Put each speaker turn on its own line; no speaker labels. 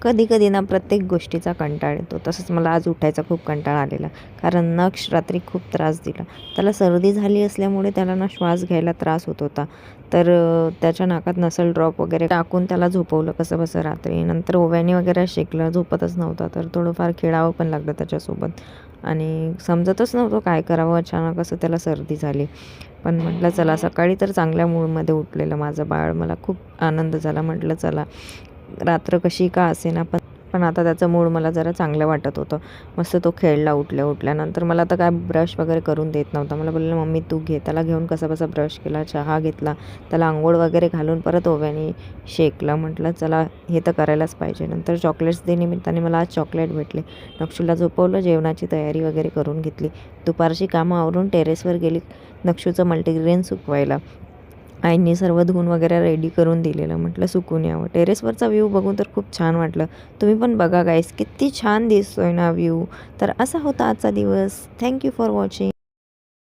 कधी-कधी ना प्रत्येक गोष्टीचा कंटाळा येतो. तसंच मला आज उठायचा खूप कंटाळा आलेला. कारण नक्ष रात्री खूप त्रास दिला. त्याला सर्दी झाली असल्यामुळे त्याला ना श्वास घ्यायला त्रास होत होता. तर त्याच्या नाकात नसल ड्रॉप वगैरे टाकून त्याला झोपवलं कसंबसं रात्री. नंतर ओव्याने वगैरे शेकलं, झोपतच नव्हता. तर थोडंफार खेळावं पण लागलं त्याच्यासोबत आणि समजतच नव्हतं काय करावं. अचानक असं त्याला सर्दी झाली. पण म्हटलं चला, सकाळी तर चांगल्या मूडमध्ये उठलेलं माझं बाळ. मला खूप आनंद झाला. म्हटलं चला, रात्र कशी का असेना पण पण आता त्याचं मूड मला जरा चांगलं वाटत होतं. मस्त तो खेळला उठल्यानंतर. मला तर काय ब्रश वगैरे करून देत नव्हता. मला बोलला, "मम्मी तू घे." त्याला घेऊन कसाबसा ब्रश केला, चहा घेतला, त्याला अंघोळ वगैरे घालून परत ओव्याने शेकलं. म्हटलं चला, हे तर करायलाच पाहिजे. नंतर चॉकलेट्स डे निमित्ताने मला आज चॉकलेट भेटले. नक्षूला झोपवलं, जेवणाची तयारी वगैरे करून घेतली. दुपारची कामं आवरून टेरेसवर गेली नक्षूचं मल्टीग्रेन सुकवायला. आईंनी सर्व धुवून वगैरे रेडी करून दिलेलं. म्हटलं सुकून यावं. टेरेसवरचा व्ह्यू बघून तर खूप छान वाटलं. तुम्ही पण बघा गाईस, किती छान दिसतोय ना व्ह्यू. तर असा होता आजचा दिवस. Thank you for watching.